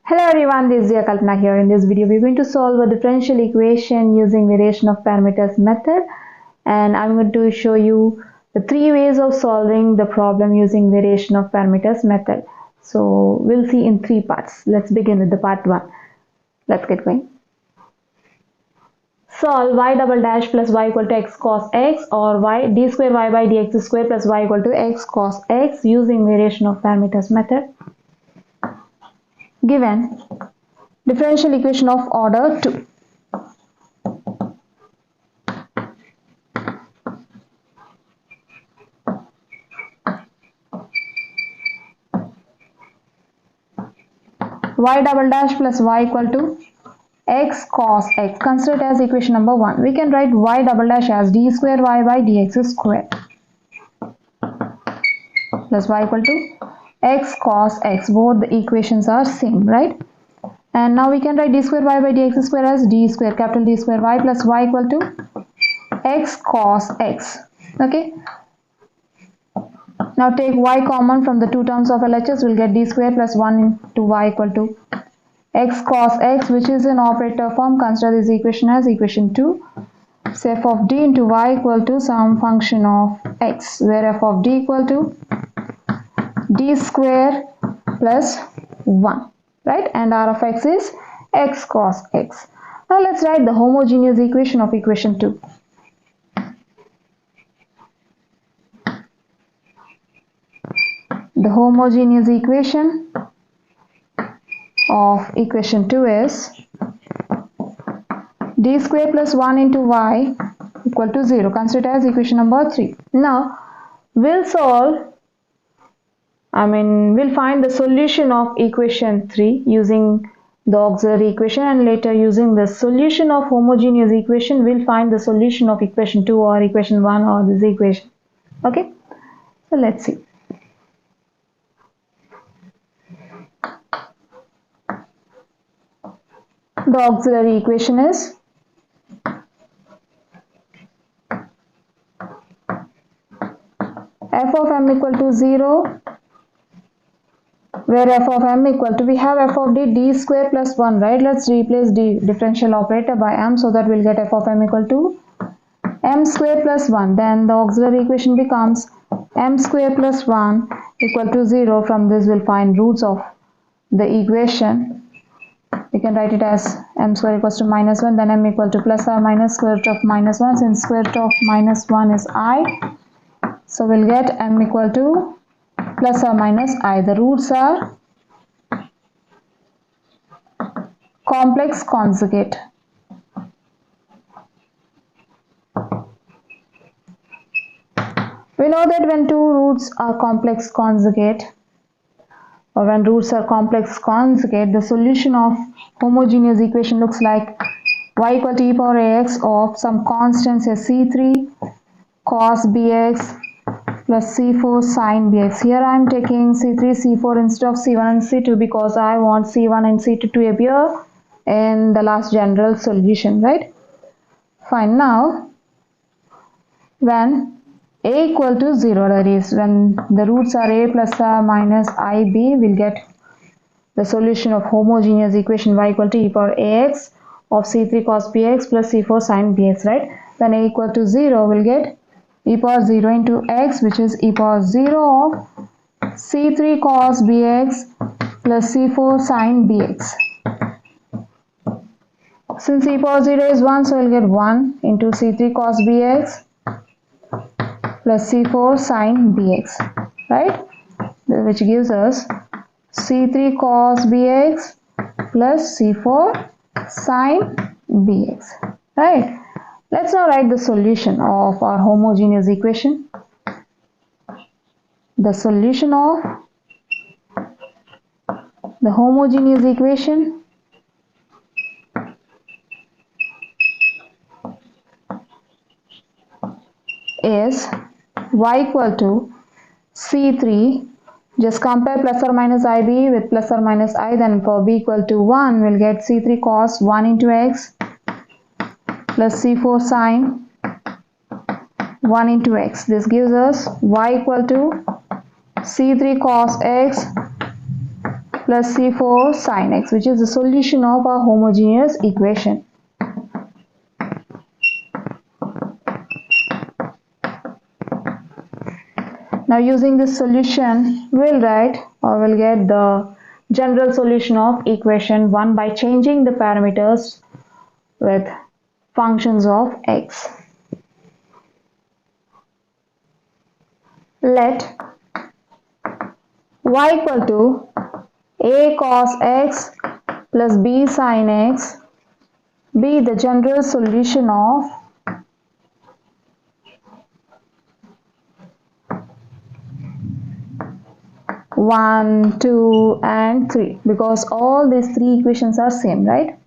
Hello everyone, this is Chinnaiah Kalpana here. In this video, we're going to solve a differential equation using variation of parameters method, and I'm going to show you the three ways of solving the problem using variation of parameters method. So we'll see in three parts. Let's begin with the part 1. Let's get going. Solve y double dash plus y equal to x cos x or y d square y by dx square plus y equal to x cos x using variation of parameters method. Given differential equation of order 2. Y double dash plus y equal to x cos x. Consider it as equation number 1. We can write y double dash as d square y by dx square plus y equal to x cos x. Both the equations are same, right? And now we can write d square y by dx square as d square capital D square y plus y equal to x cos x. Okay. Now take y common from the two terms of LHS. We'll get d square plus 1 into y equal to x cos x, which is in operator form. Consider this equation as equation 2. So f of d into y equal to some function of x, where f of d equal to d square plus 1. Right, and r of x is x cos x. Now let's write the homogeneous equation of equation 2. The homogeneous equation of equation 2 is d square plus 1 into y equal to 0. Consider it as equation number 3. Now we'll find the solution of equation 3 using the auxiliary equation, and later using the solution of homogeneous equation we'll find the solution of equation 2 or equation 1 or this equation. Okay, so let's see. The auxiliary equation is f of m equal to 0, where f of m equal to, we have f of d square plus 1, right? Let's replace the differential operator by m, so that we'll get f of m equal to m square plus 1. Then the auxiliary equation becomes m square plus 1 equal to 0. From this we'll find roots of the equation. We can write it as m square equals to minus 1, then m equal to plus or minus square root of minus 1. Since square root of minus 1 is I, so we'll get m equal to plus or minus I. The roots are complex conjugate. We know that when two roots are complex conjugate, or when roots are complex conjugate, the solution of homogeneous equation looks like y equal to e power ax of some constant, say c3 cos bx plus c4 sin bx. Here I am taking c3, c4 instead of c1 and c2 because I want c1 and c2 to appear in the last general solution, right? Fine. Now when a equal to 0, that is when the roots are a plus or minus ib, we'll get the solution of homogeneous equation y equal to e power ax of c3 cos bx plus c4 sin bx, right? When a equal to 0, we'll get e power 0 into x, which is e power 0 of c3 cos bx plus c4 sin bx. Since e power 0 is 1, so we'll get 1 into c3 cos bx plus c4 sin bx, right? Which gives us c3 cos bx plus c4 sin bx, right? Let's now write the solution of our homogeneous equation. The solution of the homogeneous equation is y equal to c3, just compare plus or minus ib with plus or minus I, then for b equal to 1 we'll get c3 cos 1 into x plus c4 sin 1 into x. This gives us y equal to c3 cos x plus c4 sin x, which is the solution of our homogeneous equation. Now using this solution, we'll write or we'll get the general solution of equation 1 by changing the parameters with functions of x. Let y equal to a cos x plus b sin x be the general solution of one, 2 and 3, because all these three equations are same, right?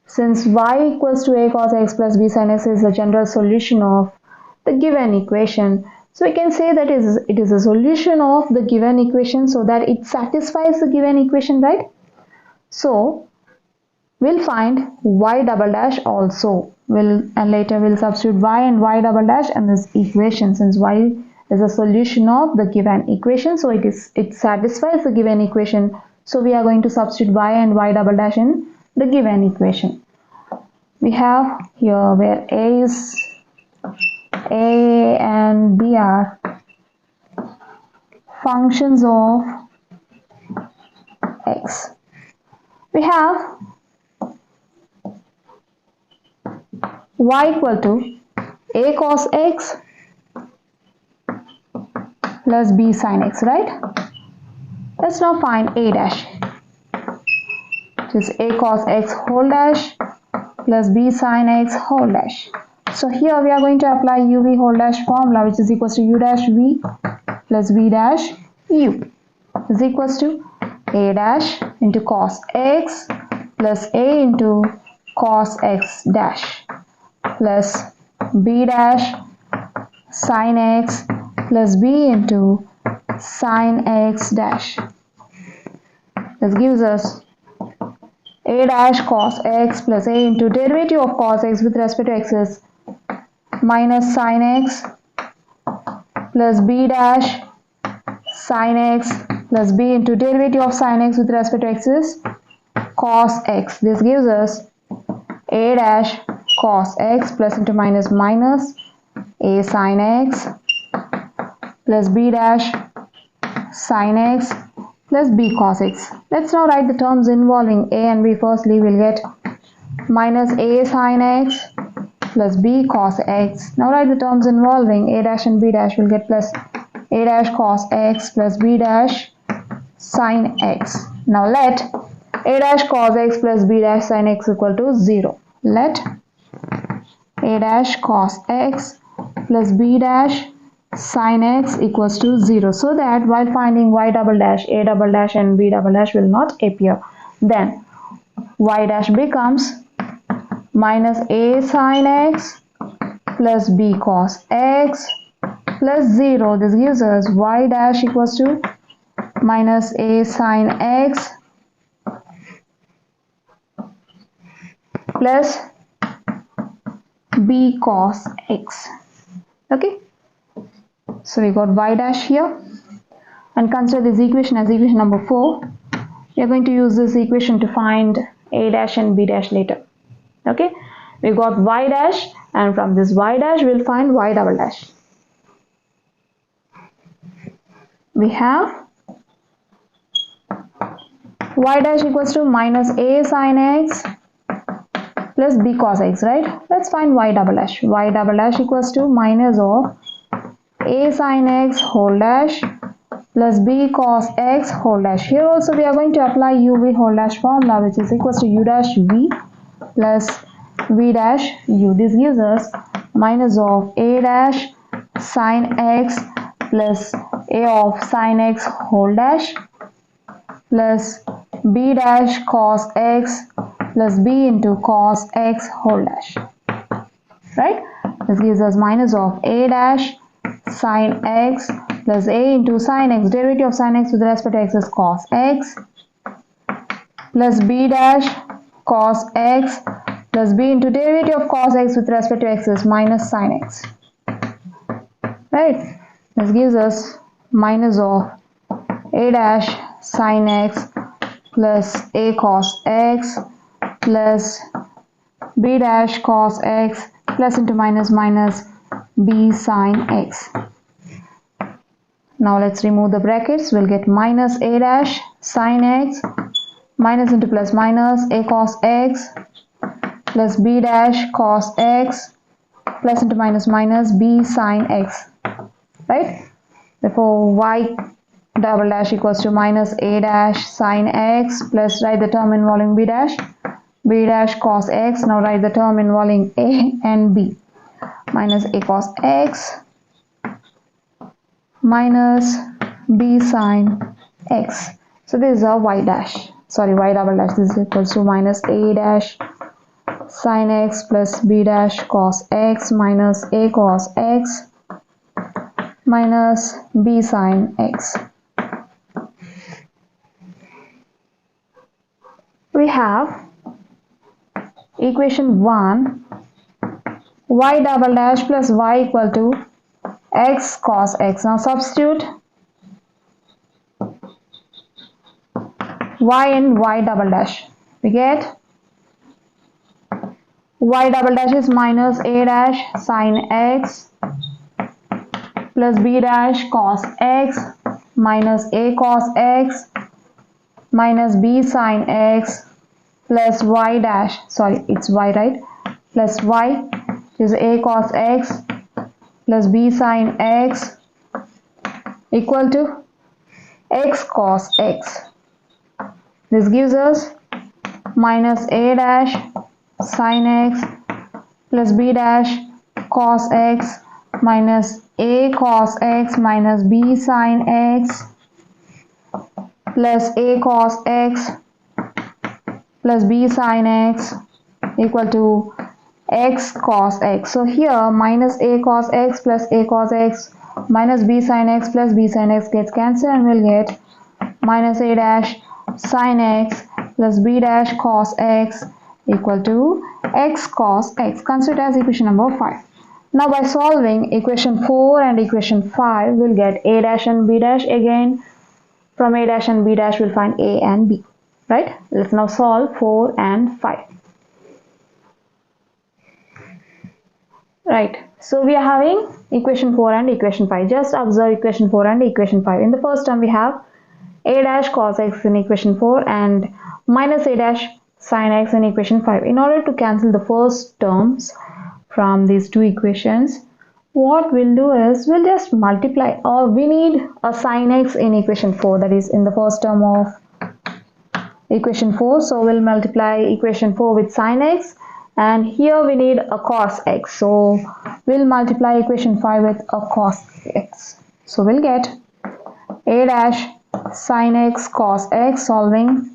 Since y equals to a cos x plus b sin x is the general solution of the given equation, so we can say that it is a solution of the given equation, so that it satisfies the given equation, right? So we'll find y double dash also. And later we'll substitute y and y double dash in this equation, since y is a solution of the given equation, so it satisfies the given equation. So we are going to substitute y and y double dash in the given equation. We have here where a and b are functions of x. We have y equal to a cos x plus b sin x, right? Let's now find a dash, which is a cos x whole dash plus b sin x whole dash. So here we are going to apply uv whole dash formula, which is equals to u dash v plus v dash u is equals to a dash into cos x plus a into cos x dash plus b dash sin x plus b into sin x dash. This gives us a dash cos x plus a into derivative of cos x with respect to x is minus sin x plus b dash sin x plus b into derivative of sin x with respect to x is cos x. This gives us a dash cos x plus into minus a sin x plus b dash sin x plus b cos x. Let's now write the terms involving a and b. Firstly, we'll get minus a sin x plus b cos x. Now write the terms involving a dash and b dash. We'll get plus a dash cos x plus b dash sin x. Now let a dash cos x plus b dash sin x equal to 0. Let a dash cos x plus b dash sin x equals to 0, so that while finding y double dash, a double dash and b double dash will not appear. Then y dash becomes minus a sin x plus b cos x plus 0. This gives us y dash equals to minus a sin x plus b cos x. Okay, so we got y dash here, and consider this equation as equation number 4. We are going to use this equation to find a dash and b dash later. Okay, we got y dash, and from this y dash we'll find y double dash. We have y dash equals to minus a sin x plus b cos x, right? Let's find y double dash. Y double dash equals to minus of a sin x whole dash plus b cos x whole dash. Here also we are going to apply uv whole dash formula, which is equals to u dash v plus v dash u. This gives us minus of a dash sin x plus a of sin x whole dash plus b dash cos x plus b into cos x whole dash, right? This gives us minus of a dash sin x plus a into sin x, derivative of sin x with respect to x is cos x, plus b dash cos x plus b into derivative of cos x with respect to x is minus sin x, right? This gives us minus of a dash sin x plus a cos x plus b dash cos x plus into minus minus b sin x. Now let's remove the brackets. We'll get minus a dash sin x minus into plus minus a cos x plus b dash cos x plus into minus minus b sin x, right? Therefore y double dash equals to minus a dash sin x plus write the term involving b dash cos x. Now write the term involving a and b, minus a cos x minus b sin x. So this is a y double dash. This is equals to minus a dash sin x plus b dash cos x minus a cos x minus b sin x. We have equation 1, y double dash plus y equal to x cos x. Now substitute y in y double dash. We get y double dash is minus a dash sin x plus b dash cos x minus a cos x minus b sin x plus y dash, sorry it's y, right, plus y is a cos x plus b sin x equal to x cos x. This gives us minus a dash sin x plus b dash cos x minus a cos x minus b sin x plus a cos x plus b sin x equal to x cos x. So here minus a cos x plus a cos x minus b sin x plus b sin x gets cancelled and we'll get minus a dash sin x plus b dash cos x equal to x cos x. Consider as equation number 5. Now by solving equation 4 and equation 5, we'll get a dash and b dash. Again from a dash and b dash we'll find a and b, right? Let's now solve 4 and 5. Right, so we are having equation 4 and equation 5. Just observe equation 4 and equation 5. In the first term we have a dash cos x in equation 4 and minus a dash sin x in equation 5. In order to cancel the first terms from these two equations, what we'll do is we'll just multiply, or we need a sin x in equation 4, that is in the first term of equation 4. So we'll multiply equation 4 with sin x, and here we need a cos x, so we'll multiply equation 5 with a cos x. So we'll get a dash sin x cos x, solving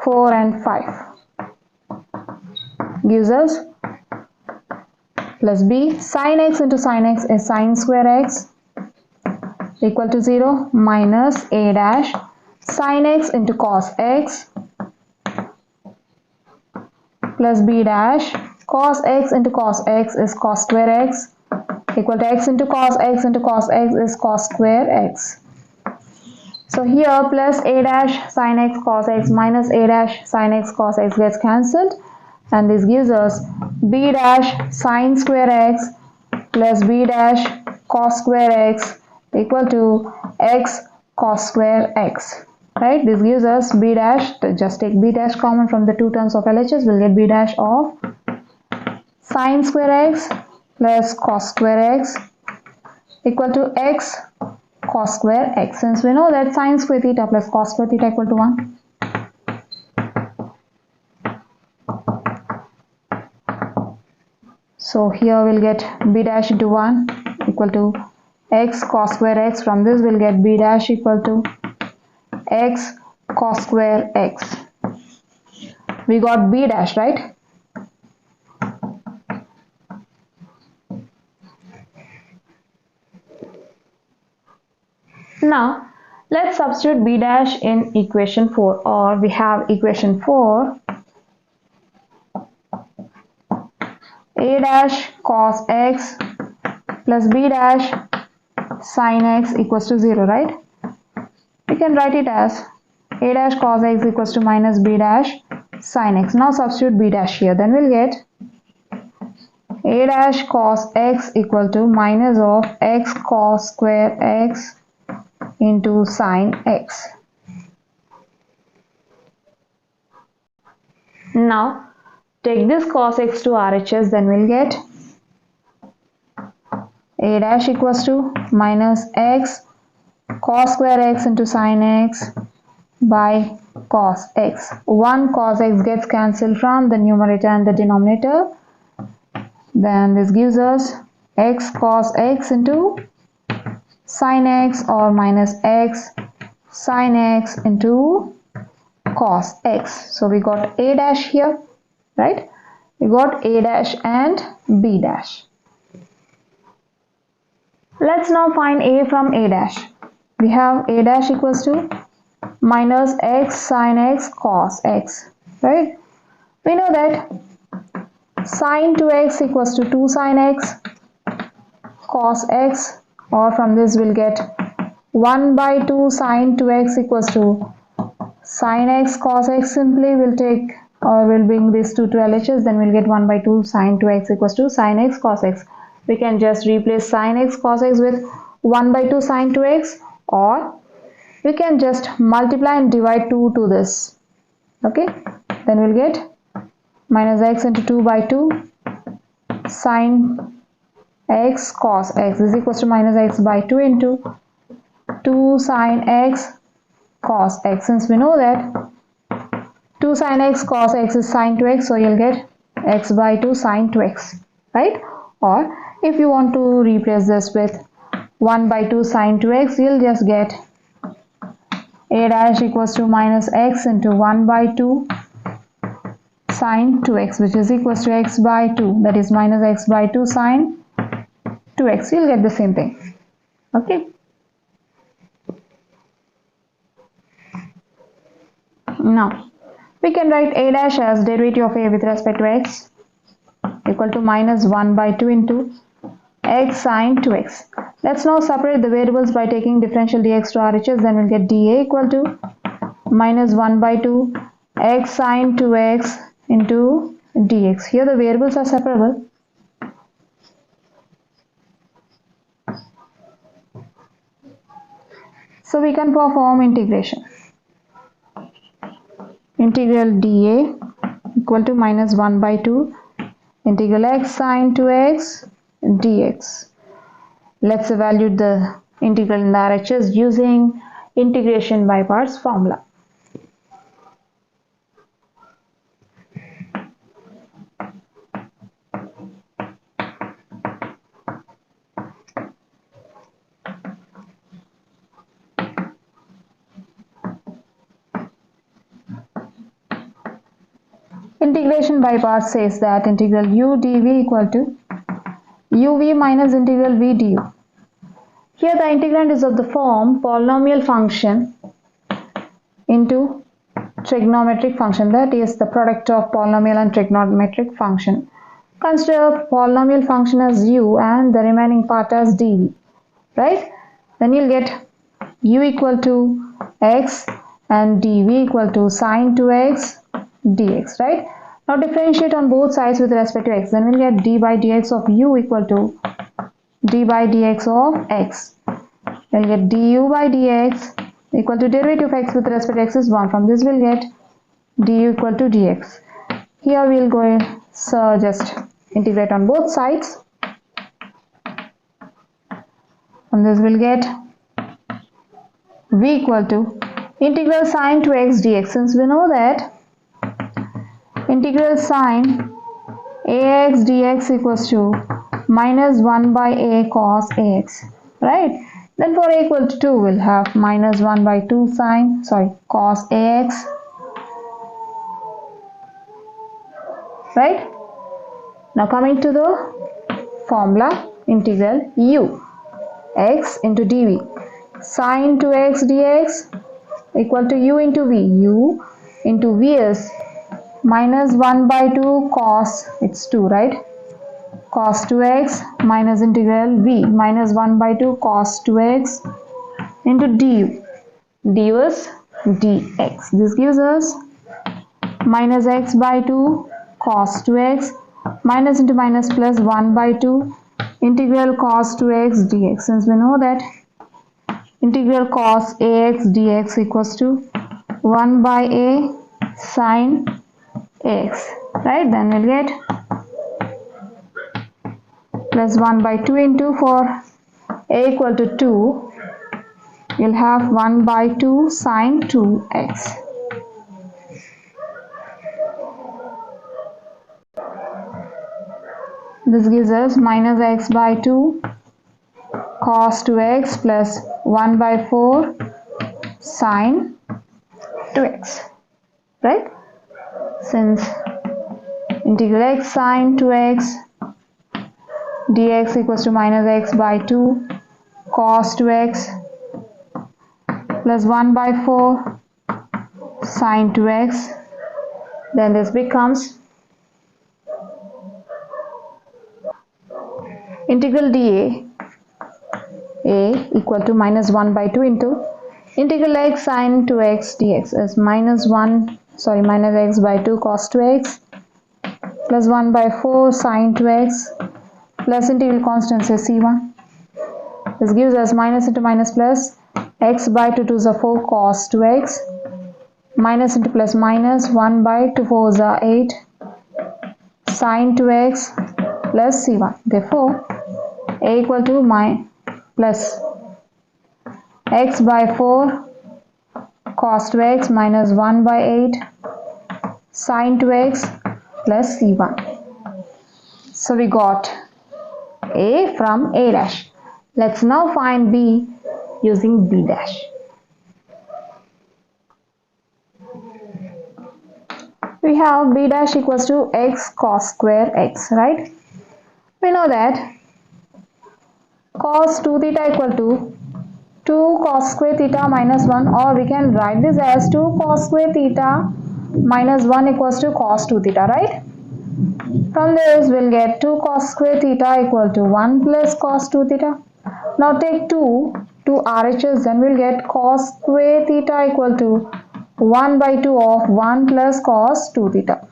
4 and 5 gives us plus b sin x into sin x is sin square x equal to 0 minus a dash sin x into cos x plus b dash cos x into cos x is cos square x equal to x into cos x is cos square x. So here plus a dash sin x cos x minus a dash sin x cos x gets cancelled, and this gives us b dash sin square x plus b dash cos square x equal to x cos square x. Right, this gives us b dash, just take b dash common from the two terms of LHS, we'll get b dash of sin square x plus cos square x equal to x cos square x. Since we know that sin square theta plus cos square theta equal to 1. So here we'll get b dash into 1 equal to x cos square x. From this we'll get b dash equal to x cos square x. We got b dash, right? Now let's substitute b dash in equation 4, or we have equation 4 a dash cos x plus b dash sin x equals to 0, right? We can write it as a dash cos x equals to minus b dash sin x. Now substitute b dash here, then we'll get a dash cos x equal to minus of x cos square x into sin x. Now take this cos x to RHS, then we'll get a dash equals to minus x cos square x into sin x by cos x. 1 cos x gets cancelled from the numerator and the denominator. Then this gives us x cos x into sin x or minus x sin x into cos x. So we got a dash here, right? We got a dash and b dash. Let's now find a from a dash. We have a dash equals to minus x sin x cos x, right? We know that sin 2x equals to 2 sin x cos x, or from this we'll get 1 by 2 sin 2x equals to sin x cos x. Simply we'll take or we'll bring this to LHS, then we'll get 1 by 2 sin 2x equals to sin x cos x. We can just replace sin x cos x with 1 by 2 sin 2x, or we can just multiply and divide 2 to this. Okay, then we'll get minus x into 2 by 2 sin x cos x is equals to minus x by 2 into 2 sin x cos x. Since we know that 2 sin x cos x is sin 2x, so you'll get x by 2 sin 2x, right? Or if you want to replace this with 1 by 2 sin 2x, you'll just get a dash equals to minus x into 1 by 2 sin 2x, which is equals to x by 2, that is minus x by 2 sin 2x. You'll get the same thing. Okay. Now we can write a dash as derivative of a with respect to x equal to minus 1 by 2 into x sin 2x. Let's now separate the variables by taking differential dx to RHS, then we'll get dA equal to minus 1 by 2 x sin 2x into dx. Here the variables are separable. So we can perform integration. Integral dA equal to minus 1 by 2 integral x sin 2x dx. Let's evaluate the integral in the RHS using integration by parts formula. Integration by parts says that integral u dv equal to uv minus integral v du. Here the integrand is of the form polynomial function into trigonometric function, that is the product of polynomial and trigonometric function. Consider polynomial function as u and the remaining part as dv, right? Then you'll get u equal to x and dv equal to sin 2x dx, right? Now differentiate on both sides with respect to x, then we'll get d by dx of u equal to d by dx of x. We'll get du by dx equal to derivative of x with respect to x is 1. From this we'll get du equal to dx. Here we'll go so just integrate on both sides. From this we'll get v equal to integral sin 2x dx. Since we know that integral sin ax dx equals to minus 1 by a cos ax, right? Then for a equal to 2 we'll have minus 1 by 2 cos ax, right? Now coming to the formula, integral u x into dv, sin 2x dx equal to u into v. U into v is minus 1 by 2 cos, it's 2, right? cos 2x minus integral v minus 1 by 2 cos 2x into du. du is dx. This gives us minus x by 2 cos 2x minus into minus plus 1 by 2 integral cos 2x dx. Since we know that integral cos ax dx equals to 1 by a sine ax, right? Then we'll get plus 1 by 2 into, for a equal to 2, you'll have 1 by 2 sine 2x. This gives us minus x by 2 cos 2x plus 1 by 4 sine 2x, right? Since integral x sine 2x dx equals to minus x by 2 cos 2x plus 1 by 4 sine 2x, then this becomes integral dA equal to minus 1 by 2 into integral x sine 2x dx is minus x by 2 cos 2x plus 1 by 4 sine 2x plus integral constant is c1. This gives us minus into minus plus x by 2 to the 4 cos 2x minus into plus minus 1 by 2 4 is 8 sine 2x plus c1. Therefore a equal to plus x by 4 cos 2x minus 1 by 8 sine 2x plus c1. So we got a from a dash. Let's now find b using b dash. We have b dash equals to x cos square x, right? We know that cos 2 theta equal to 2 cos square theta minus 1, or we can write this as 2 cos square theta minus 1 equals to cos 2 theta, right? From this we'll get 2 cos square theta equal to 1 plus cos 2 theta. Now take 2 RHS, then we'll get cos square theta equal to 1 by 2 of 1 plus cos 2 theta.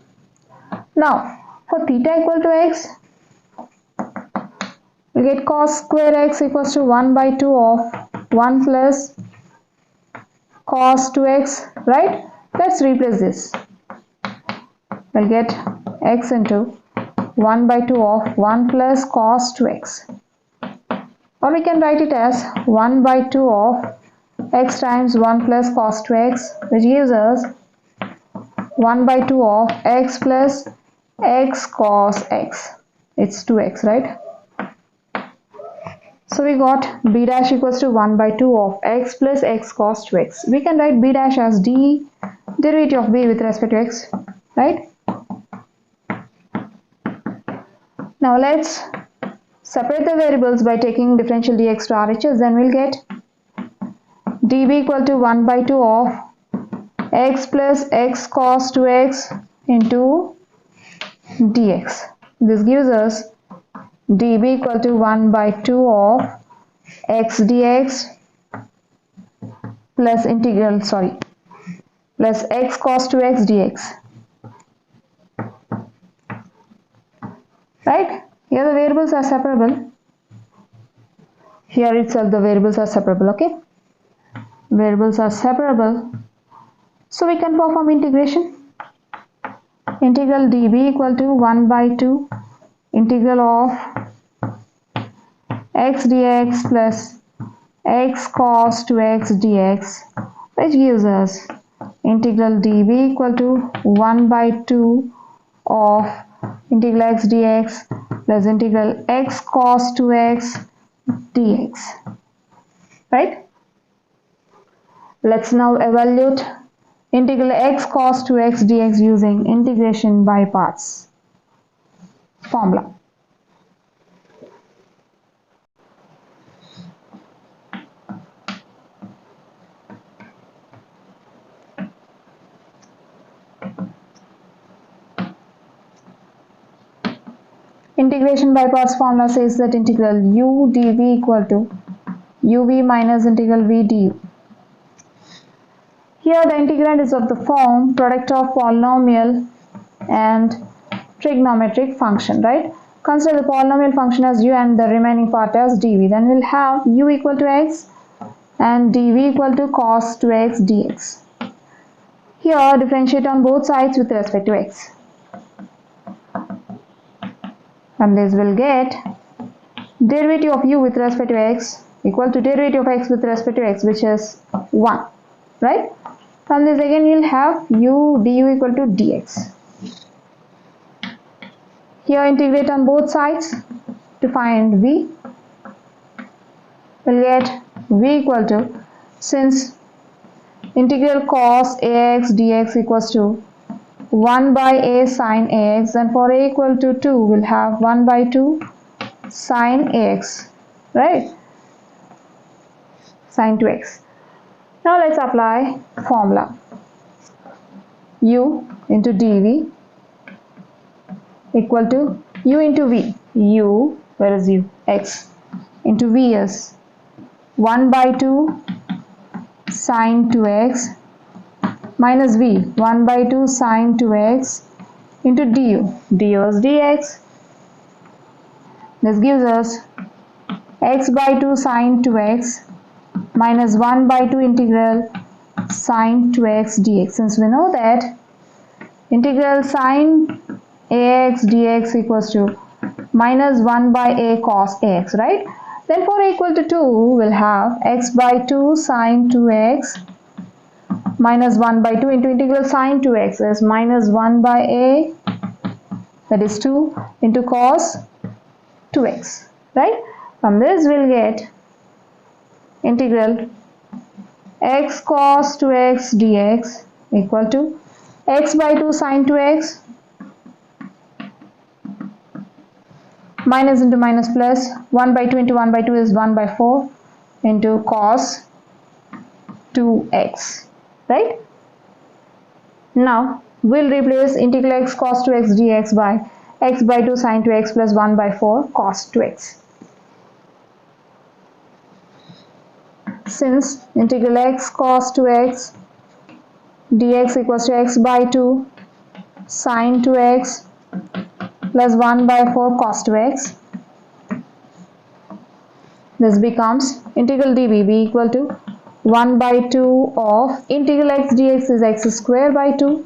Now for theta equal to x, we get cos square x equals to 1 by 2 of 1 plus cos 2x, right? Let's replace this. We'll get x into 1 by 2 of 1 plus cos 2x. Or we can write it as 1 by 2 of x times 1 plus cos 2x, which gives us 1 by 2 of x plus x cos x. It's 2x, right? So we got b dash equals to 1 by 2 of x plus x cos 2x. We can write b dash as d derivative of b with respect to x, right? Now let's separate the variables by taking differential dx to RHS. Then we'll get db equal to 1 by 2 of x plus x cos 2x into dx. This gives us db equal to 1 by 2 of x dx plus plus x cos 2x dx. Right? Here the variables are separable. Here itself the variables are separable, okay? Variables are separable. So we can perform integration. Integral db equal to 1 by 2 integral of x dx plus x cos 2x dx, which gives us integral db equal to 1 by 2 of integral x dx plus integral x cos 2x dx, right? Let's now evaluate integral x cos 2x dx using integration by parts formula. Integration by parts formula says that integral u dv equal to uv minus integral v du. Here the integrand is of the form product of polynomial and trigonometric function, right? Consider the polynomial function as u and the remaining part as dv. Then we'll have u equal to x and dv equal to cos 2x dx. Here differentiate on both sides with respect to x. And this will get derivative of u with respect to x equal to derivative of x with respect to x, which is 1, right? From this again you'll have u du equal to dx. Here integrate on both sides to find v. We'll get v equal to, since integral cos ax dx equals to 1 by a sin ax, and for a equal to 2 we'll have 1 by 2 sin ax, right? Sin 2x. Now let's apply formula. U into dv equal to u into v. U, where is u? X into v is 1 by 2 sin 2x minus v, 1 by 2 sin 2x into du. Du is dx. This gives us x by 2 sin 2x minus 1 by 2 integral sin 2x dx. Since we know that integral sin ax dx equals to minus 1 by a cos ax, right? Then for a equal to 2 we'll have x by 2 sin 2x minus 1 by 2 into integral sin 2x is minus 1 by a, that is 2, into cos 2x, right? From this we'll get integral x cos 2x dx equal to x by 2 sin 2x minus into minus plus 1 by 2 into 1 by 2 is 1 by 4 into cos 2x, right? Now we'll replace integral x cos 2x dx by x by 2 sin 2x plus 1 by 4 cos 2x. Since integral x cos 2x dx equals to x by 2 sin 2x plus 1 by 4 cos 2x, this becomes integral dv be equal to 1 by 2 of integral x dx is x square by 2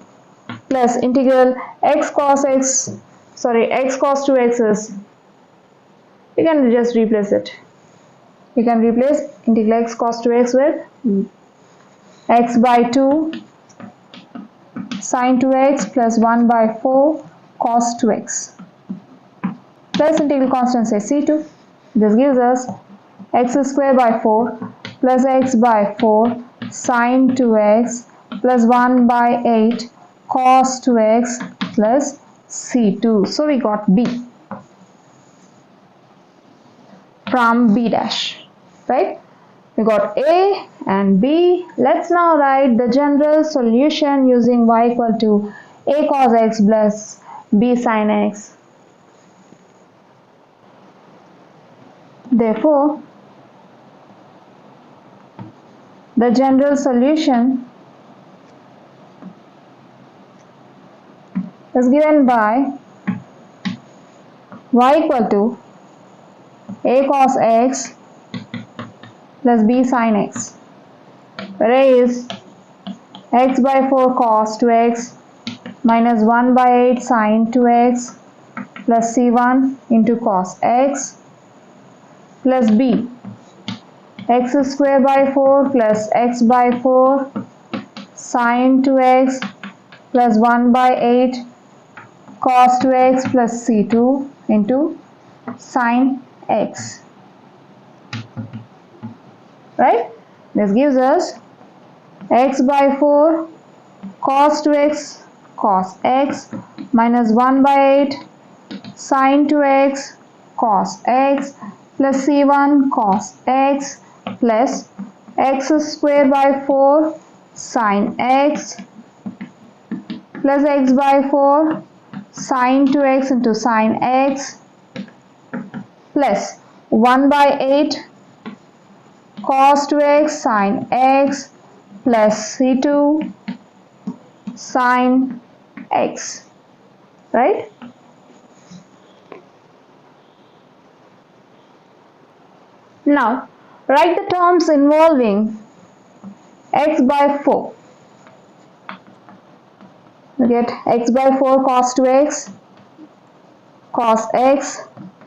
plus integral x cos 2x is, you can just replace it. You can replace integral x cos 2x with x by 2 sin 2x plus 1 by 4 cos 2x plus integral constant say c2. This gives us x square by 4 plus x by 4 sin 2x plus 1 by 8 cos 2x plus c2. So we got b from b dash, right? We got a and b. Let's now write the general solution using y equal to a cos x plus b sin x. Therefore, the general solution is given by y equal to a cos x plus b sin x, where a is x by 4 cos 2x minus 1 by 8 sin 2x plus c1 into cos x plus b x square by 4 plus x by 4 sin 2x plus 1 by 8 cos 2x plus c2 into sin x, right? This gives us x by 4 cos 2x cos x minus 1 by 8 sin 2x cos x plus c1 cos x plus x square by 4 sin x plus x by 4 sin 2x into sin x plus 1 by 8 cos 2x sin x plus c2 sin x, right? Now write the terms involving x by 4. We get x by 4 cos 2x cos x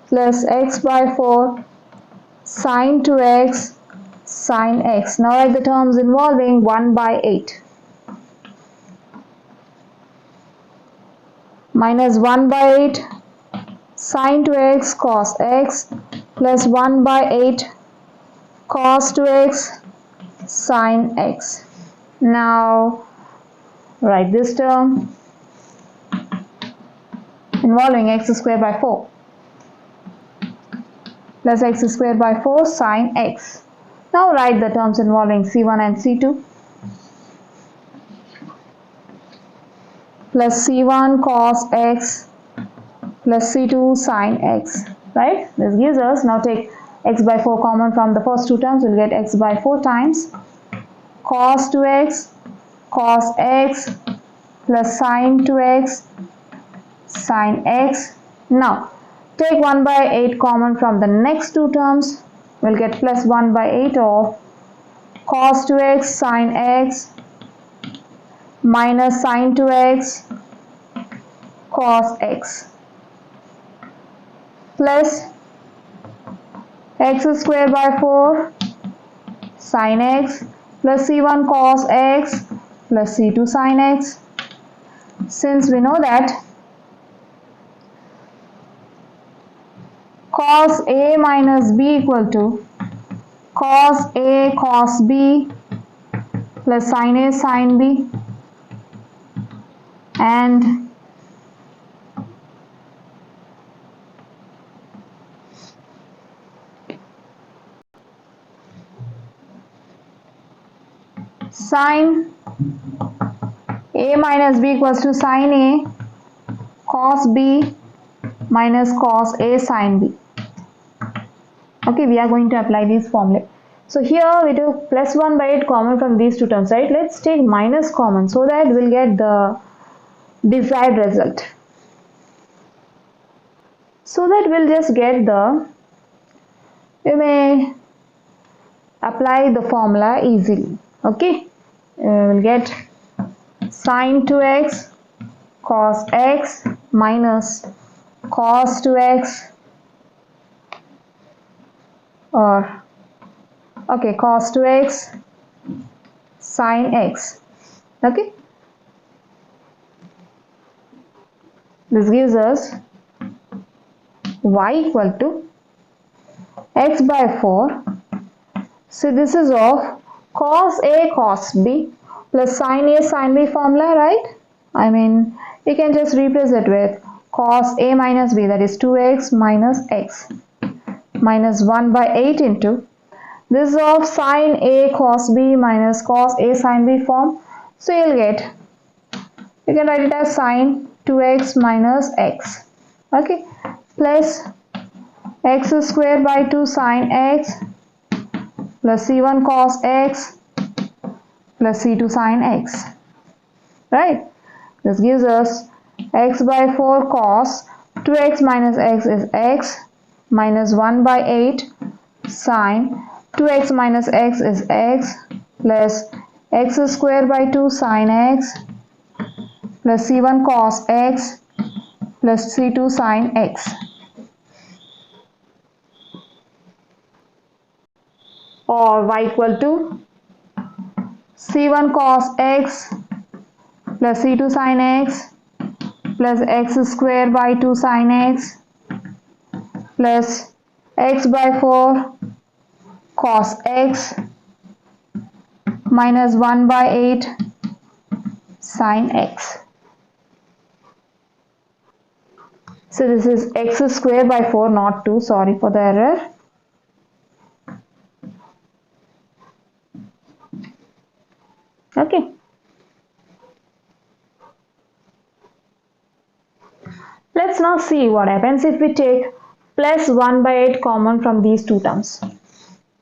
plus x by 4 sin 2x sin x. Now write the terms involving 1 by 8. Minus 1 by 8 sin 2x cos x plus 1 by 8 cos 2x sin x. Now write this term involving x squared by 4 plus x squared by 4 sin x. Now write the terms involving c1 and c2 plus c1 cos x plus c2 sin x, right? This gives us, now take x by 4 common from the first two terms, we'll get x by 4 times cos 2x cos x plus sin 2x sin x. Now take 1 by 8 common from the next two terms, we'll get plus 1 by 8 of cos 2x sin x minus sin 2x cos x plus x squared by 4 sin x plus c1 cos x plus c2 sin x. Since we know that cos a minus b equal to cos a cos b plus sin a sin b, and sin a minus b equals to sin a cos b minus cos a sin b. Okay, we are going to apply these formulae. So here we took plus 1 by 8 common from these two terms, right? Let's take minus common so that we'll get the desired result. So that we'll just get the, you may apply the formula easily. Okay, we'll get sin 2x cos x minus cos 2x, or okay, cos 2x sin x. Okay, this gives us y equal to x by 4. So this is of cos a cos b plus sin a sin b formula, right? I mean, you can just replace it with cos a minus b, that is 2x minus x, minus 1 by 8 into this is of sin a cos b minus cos a sin b form. So you'll get, you can write it as sin 2x minus x, okay, plus x squared by 2 sin x plus c1 cos x plus c2 sin x, right? This gives us x by 4 cos 2x minus x is x minus 1 by 8 sin 2x minus x is x plus x squared by 2 sin x plus c1 cos x plus c2 sin x, or y equal to c1 cos x plus c2 sin x plus x squared by 2 sin x plus x by 4 cos x minus 1 by 8 sin x. So this is x squared by 4, not 2, sorry for the error. Okay. Let's now see what happens if we take plus 1 by 8 common from these two terms.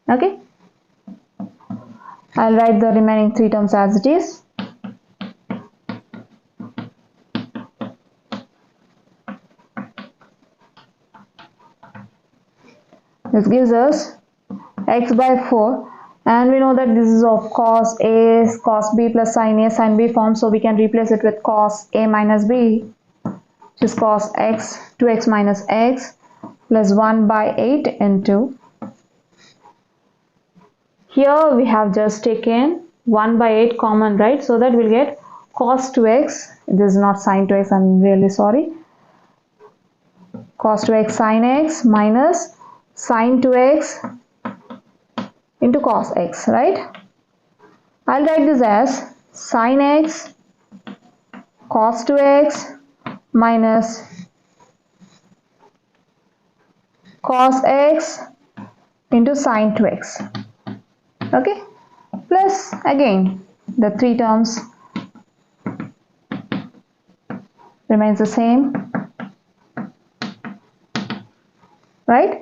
Okay, I'll write the remaining three terms as it is. This gives us x by 4, and we know that this is of cos A, cos B plus sin A, sin B form, so we can replace it with cos A minus B, which is cos x, 2x minus x plus 1 by 8 into, here we have just taken 1 by 8 common, right? So that we'll get cos 2x, this is not sin 2x, I'm really sorry, cos 2x sin x minus sin 2x into cos x, right? I'll write this as sin x cos 2x minus cos x into sin 2x, okay, plus again the three terms remains the same, right?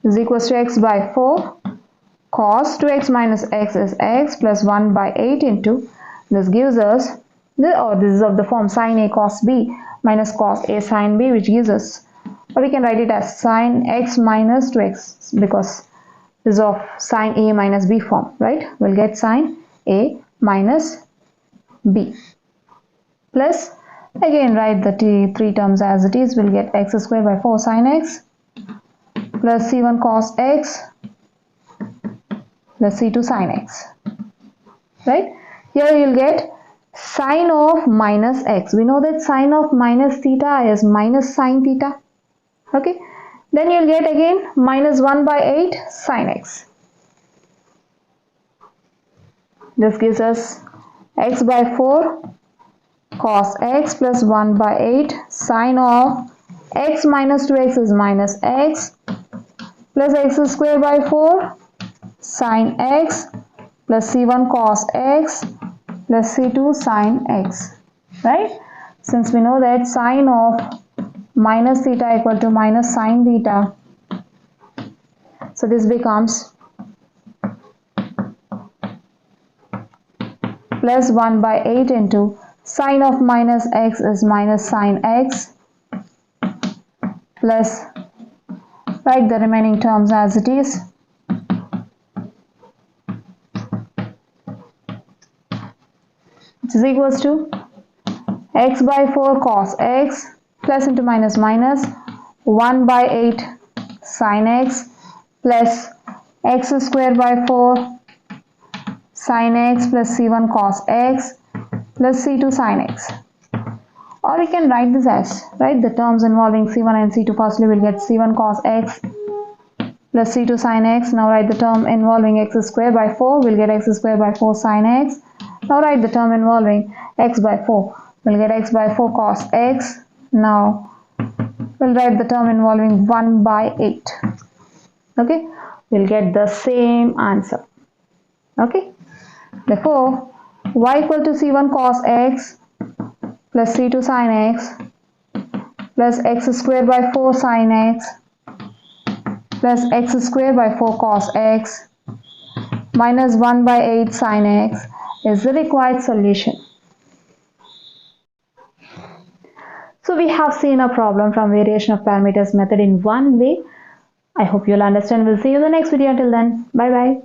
Is equals to x by 4, cos 2x minus x is x plus 1 by 8 into, this gives us, this is of the form sin A cos B minus cos A sin B, which gives us, or we can write it as sin x minus 2x, because this is of sin A minus B form, right? We'll get sin A minus B, plus again write the three terms as it is. We'll get x squared by 4 sin x plus c1 cos x plus c2 sin x, right? Here you'll get sine of minus x. We know that sine of minus theta is minus sine theta, okay? Then you'll get again minus 1 by 8 sin x. This gives us x by 4 cos x plus 1 by 8 sine of x minus 2x is minus x plus x squared by 4 sin x plus c1 cos x plus c2 sin x, right? Since we know that sine of minus theta equal to minus sine theta, so this becomes plus 1 by 8 into sine of minus x is minus sine x plus, write the remaining terms as it is, which is equals to x by 4 cos x plus into minus minus 1 by 8 sin x plus x squared by 4 sin x plus c1 cos x plus c2 sin x. Or we can write this as, right, the terms involving c1 and c2. Firstly we'll get c1 cos x plus c2 sin x. Now write the term involving x squared by 4. We'll get x squared by 4 sin x. Now write the term involving x by 4. We'll get x by 4 cos x. Now we'll write the term involving 1 by 8. Okay, we'll get the same answer. Okay, therefore y equal to c1 cos x plus c2 sin x plus x squared by 4 sin x plus x squared by 4 cos x minus 1 by 8 sin x is the required solution. So we have seen a problem from variation of parameters method in one way. I hope you'll understand. We'll see you in the next video. Until then, bye bye.